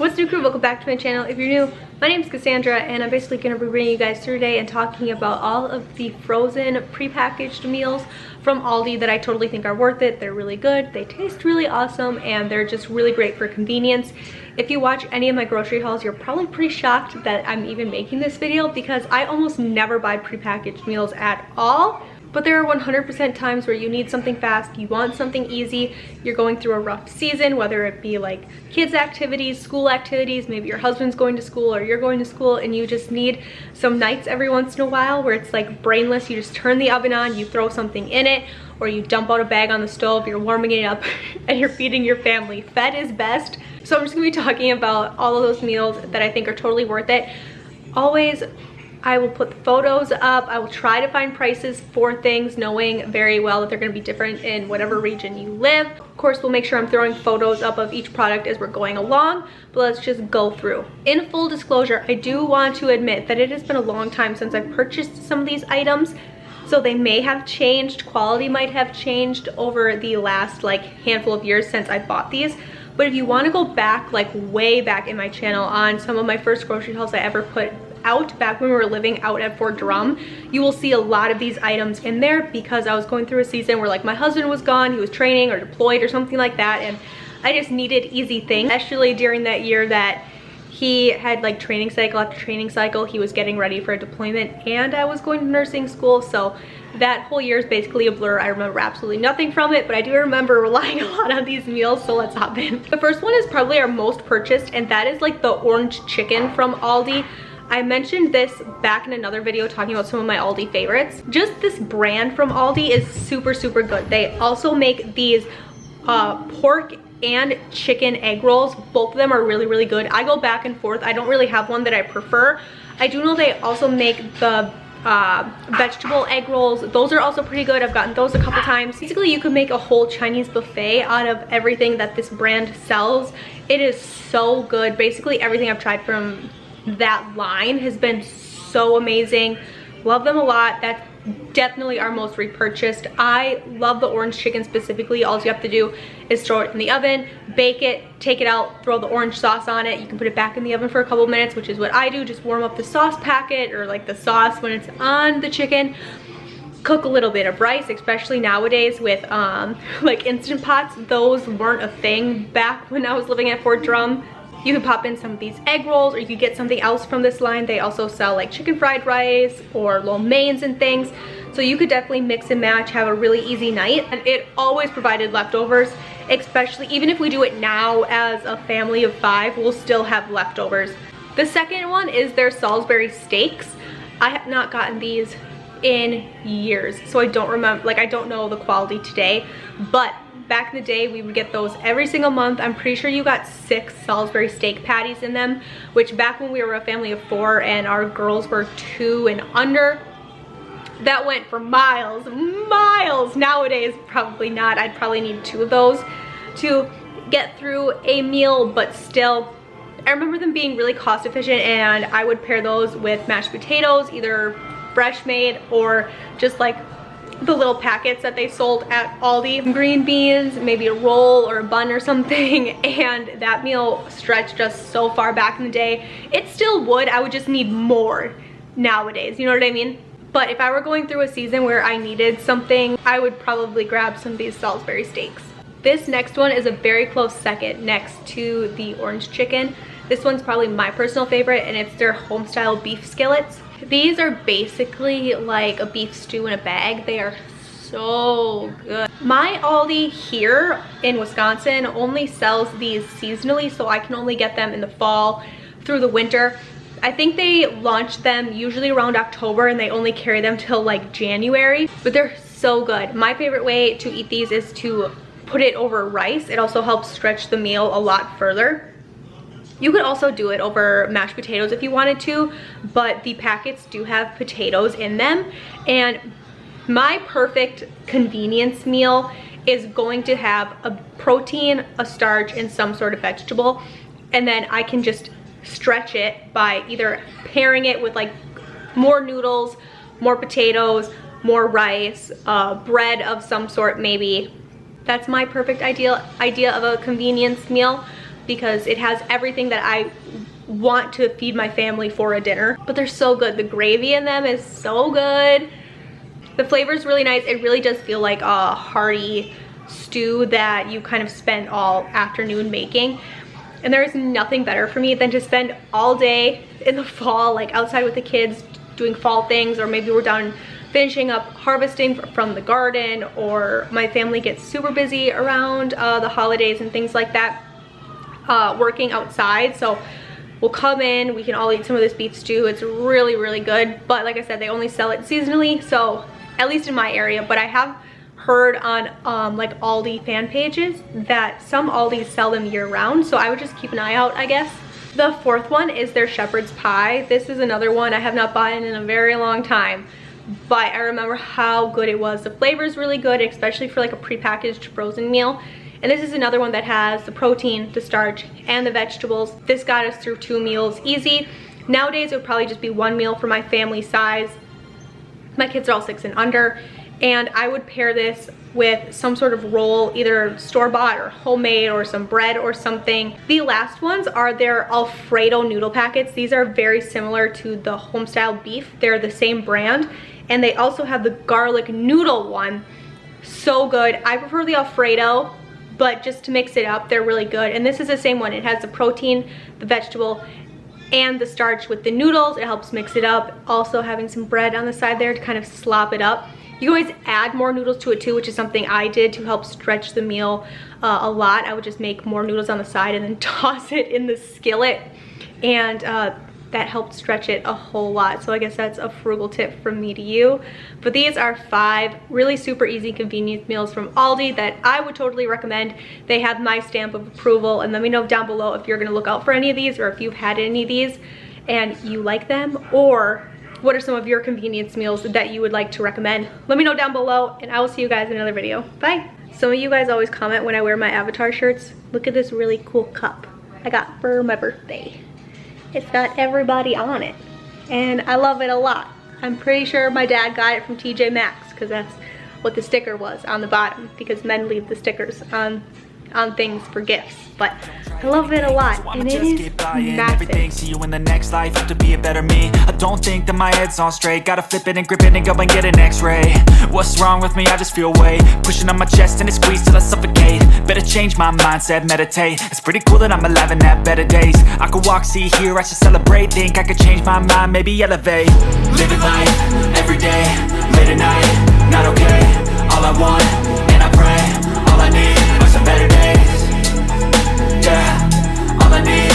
What's new, crew? Welcome back to my channel. If you're new, my name is Cassandra and I'm basically going to be bringing you guys through today and talking about all of the frozen prepackaged meals from Aldi that I totally think are worth it. They're really good, they taste really awesome, and they're just really great for convenience. If you watch any of my grocery hauls, you're probably pretty shocked that I'm even making this video because I almost never buy prepackaged meals at all. But there are 100% times where you need something fast, you want something easy, you're going through a rough season, whether it be like kids activities, school activities, maybe your husband's going to school or you're going to school, and you just need some nights every once in a while where it's like brainless. You just turn the oven on, you throw something in it, or you dump out a bag on the stove, you're warming it up and you're feeding your family. Fed is best. So I'm just gonna be talking about all of those meals that I think are totally worth it. Always, I will put the photos up. I will try to find prices for things, knowing very well that they're going to be different in whatever region you live. Of course, we'll make sure I'm throwing photos up of each product as we're going along, but let's just go through. In full disclosure, I do want to admit that it has been a long time since I've purchased some of these items, so they may have changed. Quality might have changed over the last like handful of years since I bought these. But if you want to go back, like way back in my channel, on some of my first grocery hauls I ever put out back when we were living out at Fort Drum, you will see a lot of these items in there because I was going through a season where like my husband was gone, he was training or deployed or something like that, and I just needed easy things, especially during that year that he had like training cycle after training cycle. He was getting ready for a deployment and I was going to nursing school, so that whole year is basically a blur. I remember absolutely nothing from it, but I do remember relying a lot on these meals, so let's hop in. The first one is probably our most purchased, and that is like the orange chicken from Aldi. I mentioned this back in another video talking about some of my Aldi favorites. Just this brand from Aldi is super, super good. They also make these pork and chicken egg rolls. Both of them are really, really good. I go back and forth. I don't really have one that I prefer. I do know they also make the vegetable egg rolls. Those are also pretty good. I've gotten those a couple times. Basically, you could make a whole Chinese buffet out of everything that this brand sells. It is so good. Basically, everything I've tried from that line has been so amazing. Love them a lot. That's definitely our most repurchased. I love the orange chicken specifically. All you have to do is throw it in the oven, bake it, take it out, throw the orange sauce on it. You can put it back in the oven for a couple minutes, which is what I do. Just warm up the sauce packet or like the sauce when it's on the chicken. Cook a little bit of rice, especially nowadays with like Instant Pots. Those weren't a thing back when I was living at Fort Drum. You could pop in some of these egg rolls, or you could get something else from this line. They also sell like chicken fried rice or lo meins and things. So you could definitely mix and match, have a really easy night. And it always provided leftovers, especially even if we do it now as a family of 5, we'll still have leftovers. The second one is their Salisbury Steaks. I have not gotten these in years, so I don't remember, like I don't know the quality today, but back in the day we would get those every single month. I'm pretty sure you got 6 Salisbury steak patties in them, which back when we were a family of 4 and our girls were 2 and under, that went for miles. Nowadays probably not. I'd probably need 2 of those to get through a meal, but still I remember them being really cost efficient, and I would pair those with mashed potatoes, either fresh made or just like the little packets that they sold at Aldi. Green beans, maybe a roll or a bun or something, and that meal stretched us so far back in the day. It still would, I would just need more nowadays, you know what I mean? But if I were going through a season where I needed something, I would probably grab some of these Salisbury steaks. This next one is a very close second next to the orange chicken. This one's probably my personal favorite, and it's their homestyle beef skillets. These are basically like a beef stew in a bag. They are so good. My Aldi here in Wisconsin only sells these seasonally, so I can only get them in the fall through the winter. I think they launch them usually around October and they only carry them till like January, but they're so good. My favorite way to eat these is to put it over rice. It also helps stretch the meal a lot further. You could also do it over mashed potatoes if you wanted to, but the packets do have potatoes in them. And my perfect convenience meal is going to have a protein, a starch, and some sort of vegetable. And then I can just stretch it by either pairing it with like more noodles, more potatoes, more rice, bread of some sort maybe. That's my perfect idea of a convenience meal, because it has everything that I want to feed my family for a dinner. But they're so good. The gravy in them is so good. The flavor is really nice. It really does feel like a hearty stew that you kind of spend all afternoon making. And there's nothing better for me than to spend all day in the fall, like outside with the kids doing fall things, or maybe we're done finishing up harvesting from the garden, or my family gets super busy around the holidays and things like that, working outside. So we'll come in, we can all eat some of this beef stew. It's really, really good. But like I said, they only sell it seasonally, so at least in my area. But I have heard on like Aldi fan pages that some Aldis sell them year round, so I would just keep an eye out, I guess. The fourth one is their shepherd's pie. This is another one I have not bought in a very long time, but I remember how good it was. The flavor is really good, especially for like a prepackaged frozen meal. And this is another one that has the protein, the starch, and the vegetables. This got us through 2 meals easy. Nowadays, it would probably just be 1 meal for my family size. My kids are all 6 and under. And I would pair this with some sort of roll, either store-bought or homemade, or some bread or something. The last ones are their Alfredo noodle packets. These are very similar to the homestyle beef. They're the same brand. And they also have the garlic noodle one. So good. I prefer the Alfredo, but just to mix it up, they're really good. And this is the same one. It has the protein, the vegetable, and the starch with the noodles. It helps mix it up. Also having some bread on the side there to kind of slop it up. You can always add more noodles to it too, which is something I did to help stretch the meal a lot. I would just make more noodles on the side and then toss it in the skillet, and that helped stretch it a whole lot. So I guess that's a frugal tip from me to you. But these are 5 really super easy convenience meals from Aldi that I would totally recommend. They have my stamp of approval, and let me know down below if you're gonna look out for any of these, or if you've had any of these and you like them, or what are some of your convenience meals that you would like to recommend? Let me know down below, and I will see you guys in another video. Bye. Some of you guys always comment when I wear my Avatar shirts. Look at this really cool cup I got for my birthday. It's got everybody on it, and I love it a lot. I'm pretty sure my dad got it from TJ Maxx, because that's what the sticker was on the bottom, because men leave the stickers on things for gifts. But I love it a lot, and it is massive. See you in the next life, have to be a better me. I don't think that my head's on straight. Gotta flip it and grip it and go and get an x-ray. What's wrong with me? I just feel weight pushing on my chest and it squeezes till I suffocate. Better change my mindset, meditate. It's pretty cool that I'm alive and have better days. I could walk, see, hear, I should celebrate. Think I could change my mind, maybe elevate. Living life, everyday, late at night, not okay. All I want, and I pray, all I need are some better days. Yeah, all I need